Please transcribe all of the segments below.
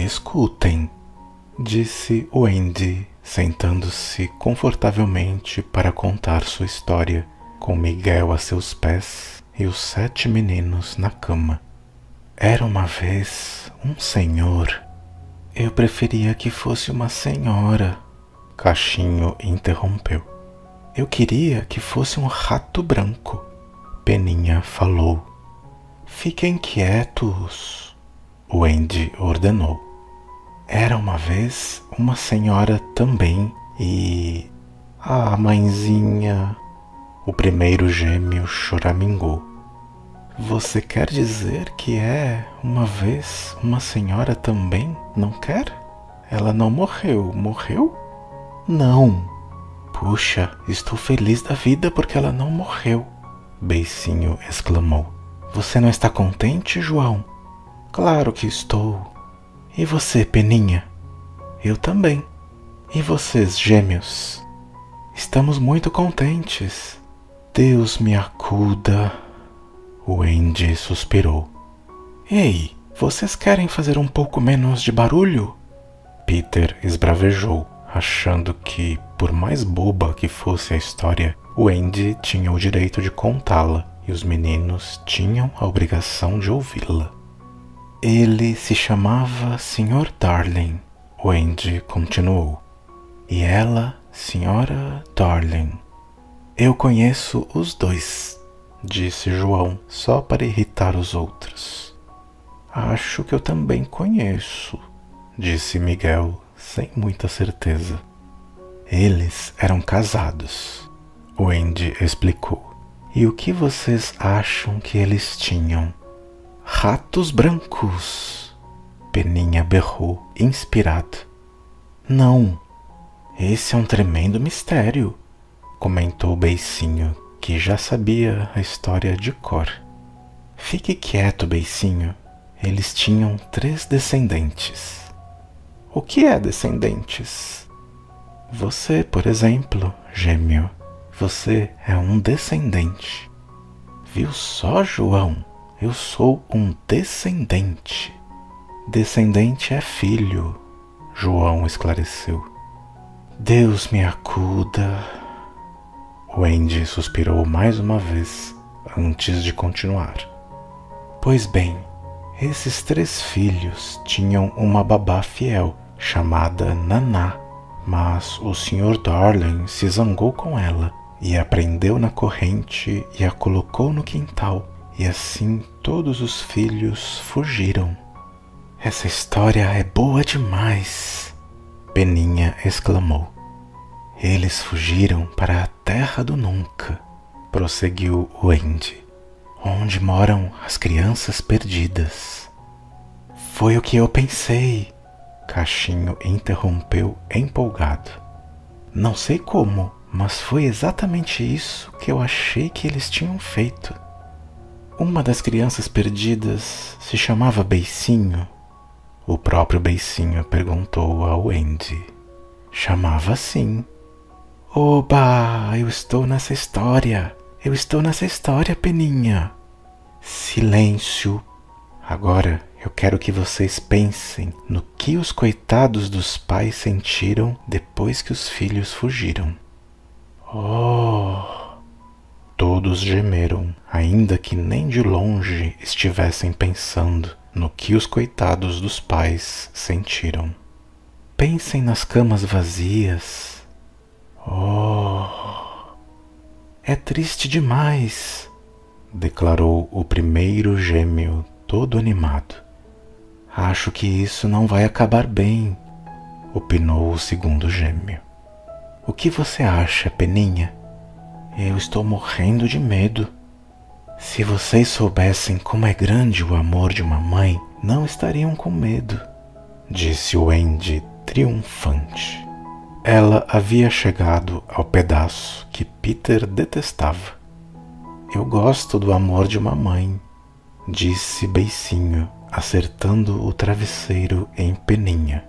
Escutem, disse Wendy, sentando-se confortavelmente para contar sua história, com Miguel a seus pés e os 7 meninos na cama. Era uma vez um senhor. Eu preferia que fosse uma senhora, Cachinho interrompeu. Eu queria que fosse um rato branco, Peninha falou. Fiquem quietos, Wendy ordenou. Era uma vez uma senhora também e... Ah, mãezinha... O primeiro gêmeo choramingou. Você quer dizer que uma vez uma senhora também, não quer? Ela não morreu, morreu? Não. Puxa, estou feliz da vida porque ela não morreu, Beicinho exclamou. Você não está contente, João? Claro que estou. E você, Peninha? Eu também. E vocês, gêmeos? Estamos muito contentes. Deus me acuda. Wendy suspirou. Ei, vocês querem fazer um pouco menos de barulho? Peter esbravejou, achando que, por mais boba que fosse a história, Wendy tinha o direito de contá-la e os meninos tinham a obrigação de ouvi-la. Ele se chamava Sr. Darling, Wendy continuou, e ela, Sra. Darling. Eu conheço os dois, disse João, só para irritar os outros. Acho que eu também conheço, disse Miguel, sem muita certeza. Eles eram casados, Wendy explicou. E o que vocês acham que eles tinham? Ratos brancos, Peninha berrou, inspirado. Não, esse é um tremendo mistério, comentou Beicinho, que já sabia a história de cor. Fique quieto, Beicinho. Eles tinham 3 descendentes. O que é descendentes? Você, por exemplo, gêmeo. Você é um descendente. Viu só, João? Eu sou um descendente. Descendente é filho, João esclareceu. Deus me acuda. Wendy suspirou mais uma vez, antes de continuar. Pois bem, esses 3 filhos tinham uma babá fiel, chamada Naná, mas o Sr. Darling se zangou com ela e a prendeu na corrente e a colocou no quintal, e assim todos os filhos fugiram. Essa história é boa demais, Peninha exclamou. Eles fugiram para a terra do nunca, prosseguiu Wendy, onde moram as crianças perdidas. Foi o que eu pensei, Cachinho interrompeu empolgado. Não sei como, mas foi exatamente isso que eu achei que eles tinham feito. Uma das crianças perdidas se chamava Beicinho. O próprio Beicinho perguntou a Wendy. Chamava assim. Oba, eu estou nessa história. Eu estou nessa história, Peninha. Silêncio. Agora eu quero que vocês pensem no que os coitados dos pais sentiram depois que os filhos fugiram. Oh! Todos gemeram, ainda que nem de longe estivessem pensando no que os coitados dos pais sentiram. Pensem nas camas vazias. Oh! É triste demais, declarou o primeiro gêmeo, todo animado. Acho que isso não vai acabar bem, opinou o segundo gêmeo. O que você acha, Peninha? Eu estou morrendo de medo. Se vocês soubessem como é grande o amor de uma mãe, não estariam com medo, disse Wendy triunfante. Ela havia chegado ao pedaço que Peter detestava. Eu gosto do amor de uma mãe, disse Beicinho, acertando o travesseiro em Peninha.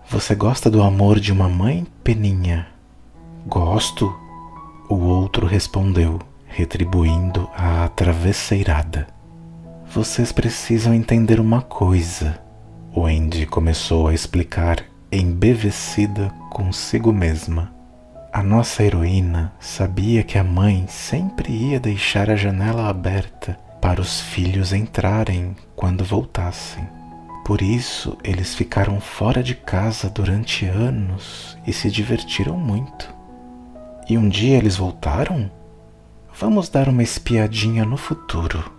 Você gosta do amor de uma mãe, Peninha? Gosto, o outro respondeu, retribuindo a travesseirada. Vocês precisam entender uma coisa. Wendy começou a explicar, embevecida consigo mesma. A nossa heroína sabia que a mãe sempre ia deixar a janela aberta para os filhos entrarem quando voltassem. Por isso, eles ficaram fora de casa durante anos e se divertiram muito. E um dia eles voltaram? Vamos dar uma espiadinha no futuro,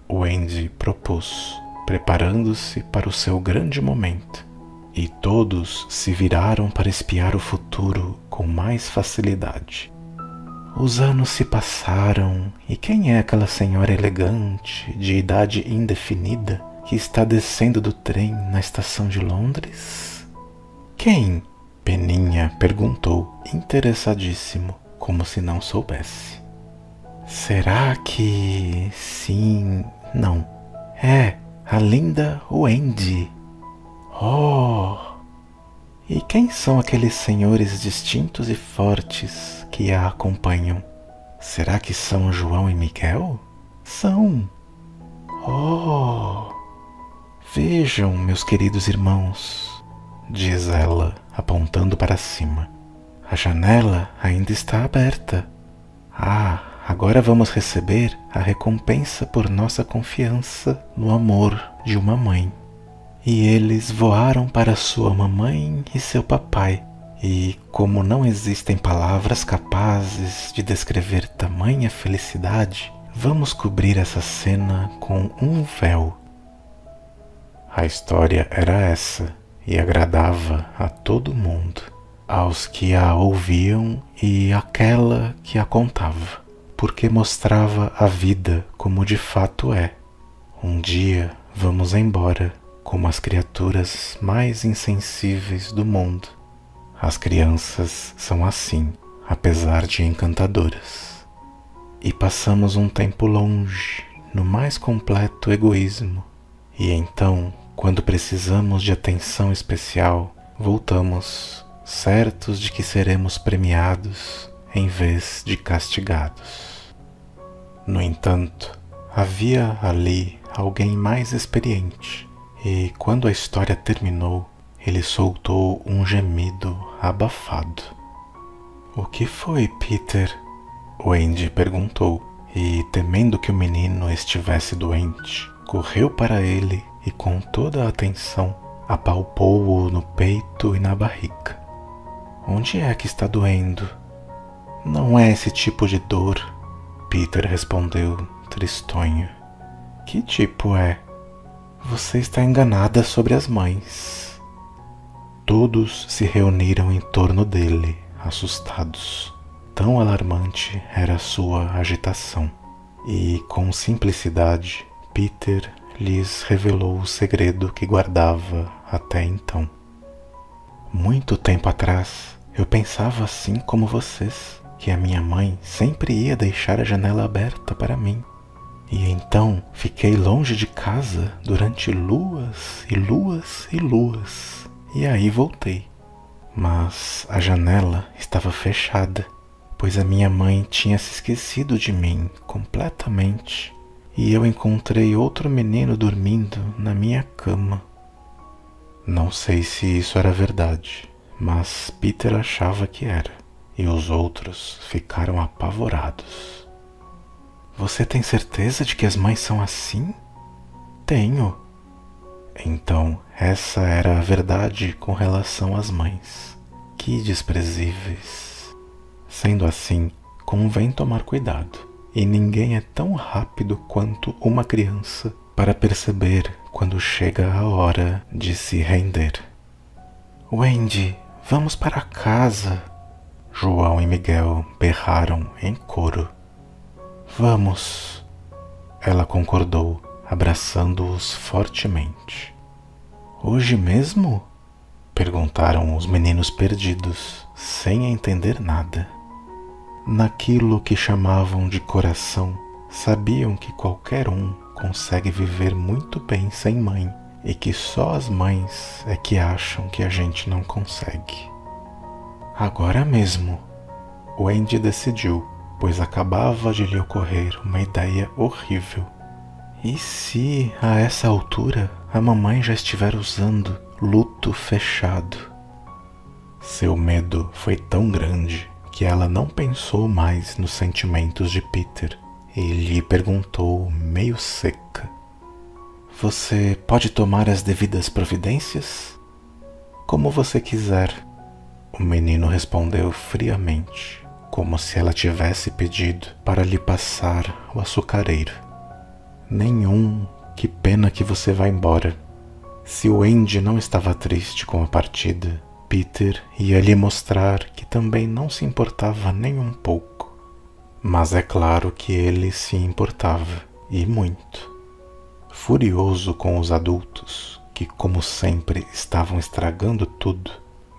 Wendy propôs, preparando-se para o seu grande momento. E todos se viraram para espiar o futuro com mais facilidade. Os anos se passaram e quem é aquela senhora elegante, de idade indefinida, que está descendo do trem na estação de Londres? Quem? Peninha perguntou, interessadíssimo, como se não soubesse. Será que... sim... não. É, a linda Wendy. Oh! E quem são aqueles senhores distintos e fortes que a acompanham? Será que são João e Miguel? São! Oh! Vejam, meus queridos irmãos, diz ela, apontando para cima. A janela ainda está aberta. Ah, agora vamos receber a recompensa por nossa confiança no amor de uma mãe. E eles voaram para sua mamãe e seu papai. E como não existem palavras capazes de descrever tamanha felicidade, vamos cobrir essa cena com um véu. A história era essa e agradava a todo mundo, aos que a ouviam e àquela que a contava, porque mostrava a vida como de fato é. Um dia vamos embora como as criaturas mais insensíveis do mundo. As crianças são assim, apesar de encantadoras. E passamos um tempo longe, no mais completo egoísmo. E então, quando precisamos de atenção especial, voltamos, certos de que seremos premiados em vez de castigados. No entanto, havia ali alguém mais experiente. E quando a história terminou, ele soltou um gemido abafado. O que foi, Peter? Wendy perguntou, e temendo que o menino estivesse doente, correu para ele e com toda a atenção apalpou-o no peito e na barriga. Onde é que está doendo? Não é esse tipo de dor, Peter respondeu, tristonho. Que tipo é? Você está enganada sobre as mães. Todos se reuniram em torno dele, assustados. Tão alarmante era a sua agitação. E, com simplicidade, Peter lhes revelou o segredo que guardava até então. Muito tempo atrás, eu pensava assim como vocês, que a minha mãe sempre ia deixar a janela aberta para mim. E então fiquei longe de casa durante luas e luas e luas, e aí voltei. Mas a janela estava fechada, pois a minha mãe tinha se esquecido de mim completamente, e eu encontrei outro menino dormindo na minha cama. Não sei se isso era verdade, mas Peter achava que era, e os outros ficaram apavorados. Você tem certeza de que as mães são assim? Tenho. Então, essa era a verdade com relação às mães. Que desprezíveis. Sendo assim, convém tomar cuidado, e ninguém é tão rápido quanto uma criança para perceber quando chega a hora de se render. Wendy, vamos para casa! João e Miguel berraram em coro. Vamos, ela concordou, abraçando-os fortemente. Hoje mesmo? Perguntaram os meninos perdidos, sem entender nada. Naquilo que chamavam de coração, sabiam que qualquer um consegue viver muito bem sem mãe e que só as mães é que acham que a gente não consegue. Agora mesmo, Wendy decidiu, pois acabava de lhe ocorrer uma ideia horrível. E se, a essa altura, a mamãe já estivera usando luto fechado. Seu medo foi tão grande que ela não pensou mais nos sentimentos de Peter e lhe perguntou, meio seca: "Você pode tomar as devidas providências?" "Como você quiser." O menino respondeu friamente, como se ela tivesse pedido para lhe passar o açucareiro. "Nenhum, que pena que você vá embora." Se o Andy não estava triste com a partida, Peter ia lhe mostrar que também não se importava nem um pouco. Mas é claro que ele se importava, e muito. Furioso com os adultos, que como sempre estavam estragando tudo,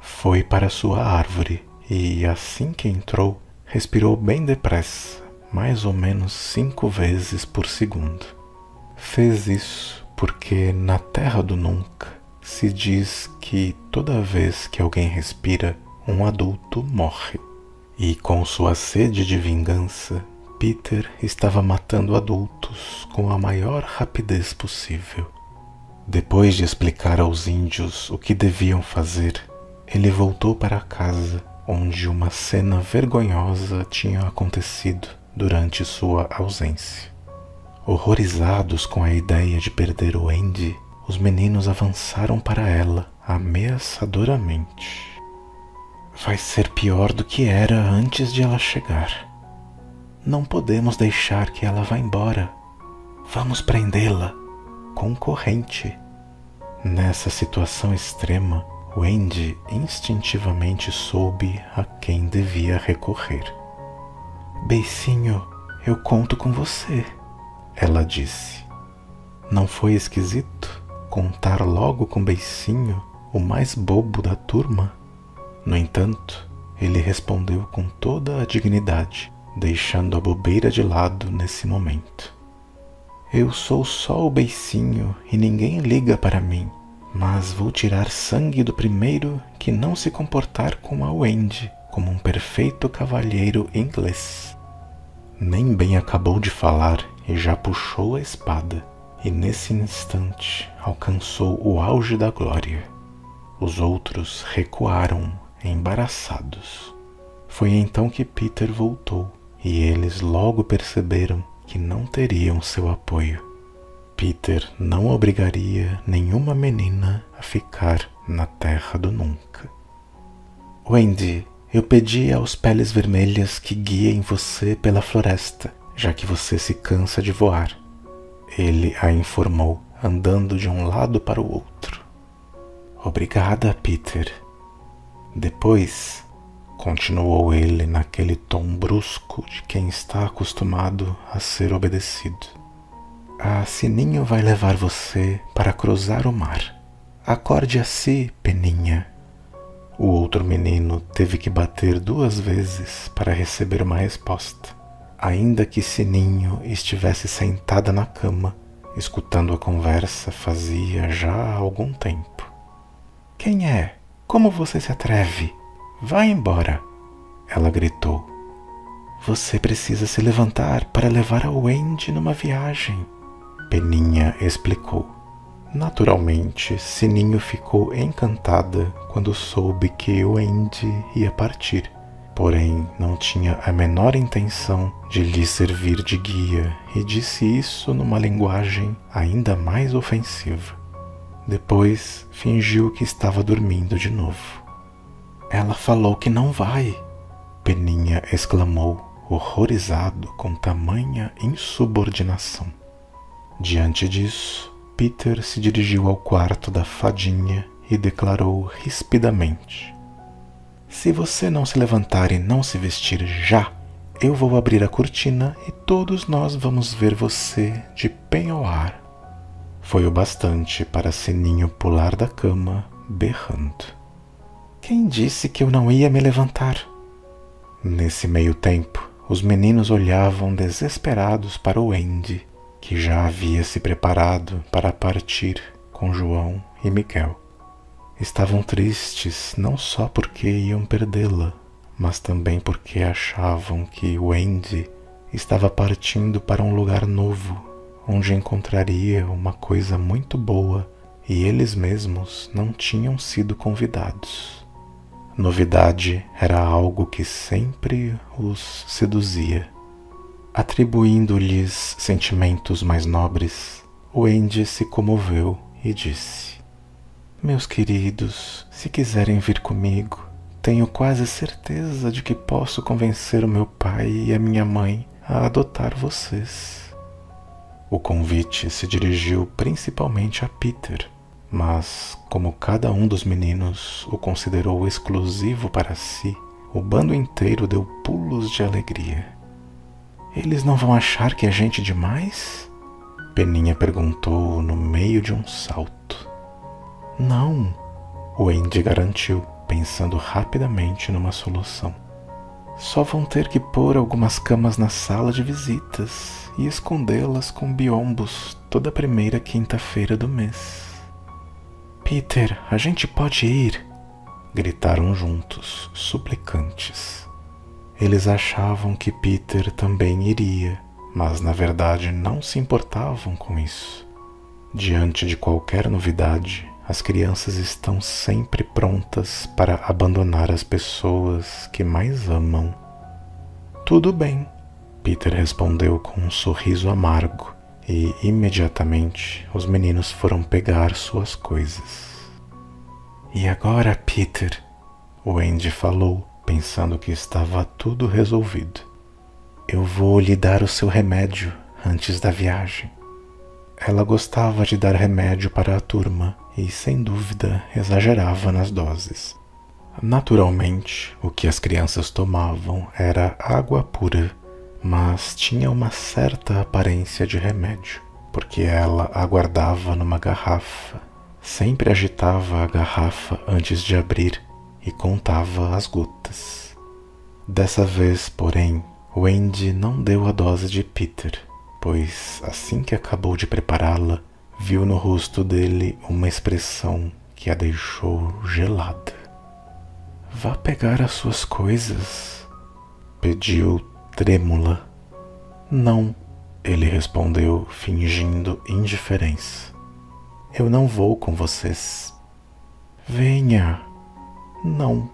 foi para sua árvore e, assim que entrou, respirou bem depressa, mais ou menos 5 vezes por segundo. Fez isso porque na Terra do Nunca se diz que toda vez que alguém respira, um adulto morre. E com sua sede de vingança, Peter estava matando adultos com a maior rapidez possível. Depois de explicar aos índios o que deviam fazer, ele voltou para casa, onde uma cena vergonhosa tinha acontecido durante sua ausência. Horrorizados com a ideia de perder o Andy, os meninos avançaram para ela ameaçadoramente. "Vai ser pior do que era antes de ela chegar. Não podemos deixar que ela vá embora. Vamos prendê-la com corrente." Nessa situação extrema, o Andy instintivamente soube a quem devia recorrer. "Beicinho, eu conto com você," ela disse. Não foi esquisito contar logo com Beicinho, o mais bobo da turma? No entanto, ele respondeu com toda a dignidade, deixando a bobeira de lado nesse momento. "Eu sou só o Beicinho e ninguém liga para mim, mas vou tirar sangue do primeiro que não se comportar com a Wendy como um perfeito cavalheiro inglês." Nem bem acabou de falar e já puxou a espada, e nesse instante alcançou o auge da glória. Os outros recuaram, embaraçados. Foi então que Peter voltou, e eles logo perceberam que não teriam seu apoio. Peter não obrigaria nenhuma menina a ficar na Terra do Nunca. "Wendy, eu pedi aos Peles Vermelhas que guiem você pela floresta, já que você se cansa de voar," ele a informou, andando de um lado para o outro. "Obrigada, Peter." "Depois," continuou ele naquele tom brusco de quem está acostumado a ser obedecido, "a Sininho vai levar você para cruzar o mar. Acorde-se, Peninha." O outro menino teve que bater 2 vezes para receber uma resposta, ainda que Sininho estivesse sentada na cama, escutando a conversa fazia já algum tempo. "Quem é? Como você se atreve? Vá embora!" ela gritou. "Você precisa se levantar para levar a Wendy numa viagem," Peninha explicou. Naturalmente, Sininho ficou encantada quando soube que Wendy ia partir, porém não tinha a menor intenção de lhe servir de guia e disse isso numa linguagem ainda mais ofensiva. Depois, fingiu que estava dormindo de novo. "Ela falou que não vai," Peninha exclamou, horrorizado com tamanha insubordinação. Diante disso, Peter se dirigiu ao quarto da fadinha e declarou rispidamente: "Se você não se levantar e não se vestir já, eu vou abrir a cortina e todos nós vamos ver você de penhoar." Foi o bastante para Sininho pular da cama, berrando: "Quem disse que eu não ia me levantar?" Nesse meio tempo, os meninos olhavam desesperados para o Andy, que já havia se preparado para partir com João e Miguel. Estavam tristes não só porque iam perdê-la, mas também porque achavam que o Andy estava partindo para um lugar novo, onde encontraria uma coisa muito boa e eles mesmos não tinham sido convidados. Novidade era algo que sempre os seduzia. Atribuindo-lhes sentimentos mais nobres, o Andy se comoveu e disse: Meus queridos, se quiserem vir comigo, tenho quase certeza de que posso convencer o meu pai e a minha mãe a adotar vocês. O convite se dirigiu principalmente a Peter, mas como cada um dos meninos o considerou exclusivo para si, o bando inteiro deu pulos de alegria. Eles não vão achar que é gente demais? Peninha perguntou no meio de um salto. Não, o Andy garantiu, pensando rapidamente numa solução. Só vão ter que pôr algumas camas na sala de visitas e escondê-las com biombos toda primeira quinta-feira do mês. Peter, a gente pode ir? Gritaram juntos, suplicantes. Eles achavam que Peter também iria, mas na verdade não se importavam com isso. Diante de qualquer novidade, as crianças estão sempre prontas para abandonar as pessoas que mais amam. Tudo bem, Peter respondeu com um sorriso amargo e imediatamente os meninos foram pegar suas coisas. E agora, Peter, o Andy falou, pensando que estava tudo resolvido. Eu vou lhe dar o seu remédio antes da viagem. Ela gostava de dar remédio para a turma e, sem dúvida, exagerava nas doses. Naturalmente, o que as crianças tomavam era água pura, mas tinha uma certa aparência de remédio, porque ela a guardava numa garrafa, sempre agitava a garrafa antes de abrir e contava as gotas. Dessa vez, porém, o Andy não deu a dose de Peter, pois assim que acabou de prepará-la, viu no rosto dele uma expressão que a deixou gelada. Vá pegar as suas coisas, pediu trêmula. Não, ele respondeu fingindo indiferença. Eu não vou com vocês. Venha. Não.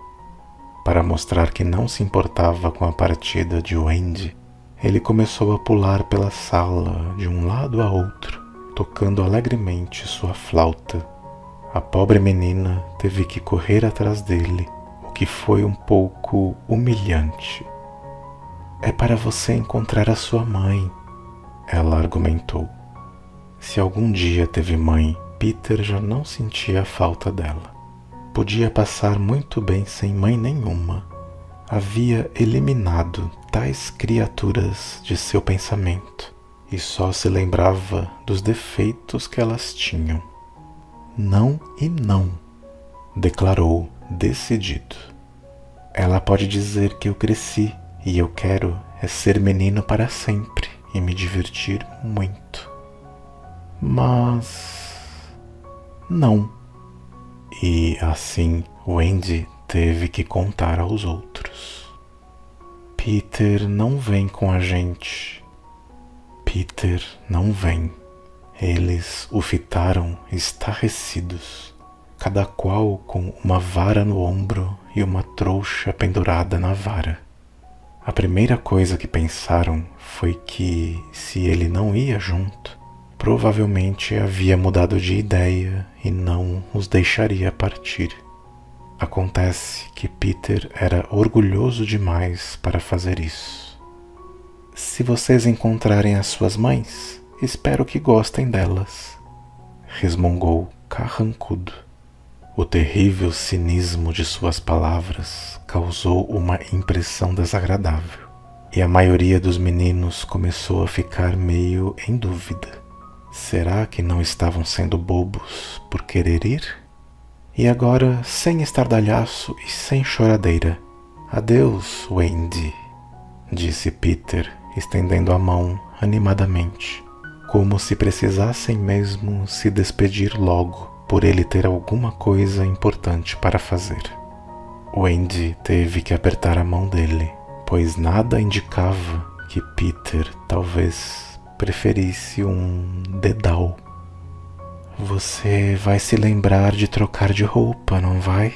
Para mostrar que não se importava com a partida de Wendy, ele começou a pular pela sala de um lado a outro, tocando alegremente sua flauta. A pobre menina teve que correr atrás dele, o que foi um pouco humilhante. É para você encontrar a sua mãe, ela argumentou. Se algum dia teve mãe, Peter já não sentia a falta dela. Podia passar muito bem sem mãe nenhuma. Havia eliminado tais criaturas de seu pensamento e só se lembrava dos defeitos que elas tinham. Não e não, declarou decidido. Ela pode dizer que eu cresci e eu quero é ser menino para sempre e me divertir muito. Mas não. E assim Wendy teve que contar aos outros. Peter não vem com a gente. Peter não vem. Eles o fitaram estarrecidos, cada qual com uma vara no ombro e uma trouxa pendurada na vara. A primeira coisa que pensaram foi que, se ele não ia junto, provavelmente havia mudado de ideia e não os deixaria partir. Acontece que Peter era orgulhoso demais para fazer isso. Se vocês encontrarem as suas mães, espero que gostem delas, resmungou carrancudo. O terrível cinismo de suas palavras causou uma impressão desagradável, e a maioria dos meninos começou a ficar meio em dúvida. Será que não estavam sendo bobos por querer ir? E agora, sem estardalhaço e sem choradeira. Adeus, Wendy, disse Peter, estendendo a mão animadamente, como se precisassem mesmo se despedir logo, por ele ter alguma coisa importante para fazer. Wendy teve que apertar a mão dele, pois nada indicava que Peter talvez preferisse um dedal. Você vai se lembrar de trocar de roupa, não vai?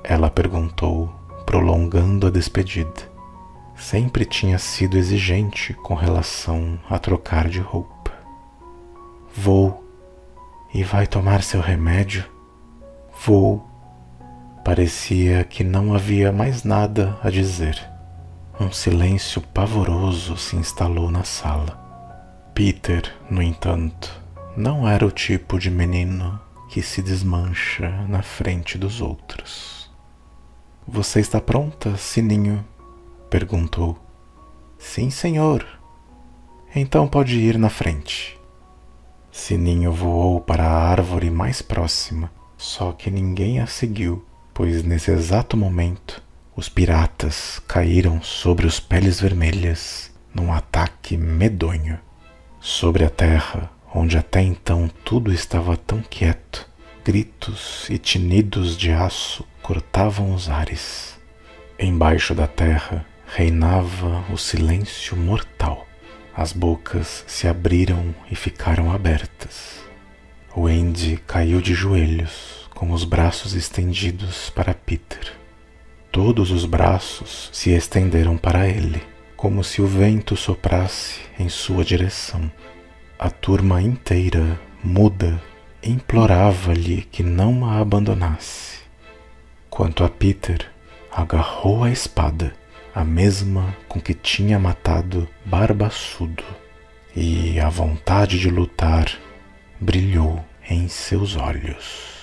Ela perguntou, prolongando a despedida. Sempre tinha sido exigente com relação a trocar de roupa. Vou. E vai tomar seu remédio? Vou. Parecia que não havia mais nada a dizer. Um silêncio pavoroso se instalou na sala. Peter, no entanto, não era o tipo de menino que se desmancha na frente dos outros. Você está pronta, Sininho? Perguntou. Sim, senhor. Então pode ir na frente. Sininho voou para a árvore mais próxima, só que ninguém a seguiu, pois nesse exato momento os piratas caíram sobre os Peles Vermelhas num ataque medonho. Sobre a terra, onde até então tudo estava tão quieto, gritos e tinidos de aço cortavam os ares. Embaixo da terra reinava o silêncio mortal. As bocas se abriram e ficaram abertas. O Andy caiu de joelhos, com os braços estendidos para Peter. Todos os braços se estenderam para ele, como se o vento soprasse em sua direção. A turma inteira, muda, implorava-lhe que não a abandonasse. Quanto a Peter, agarrou a espada, a mesma com que tinha matado Barbaçudo, e a vontade de lutar brilhou em seus olhos.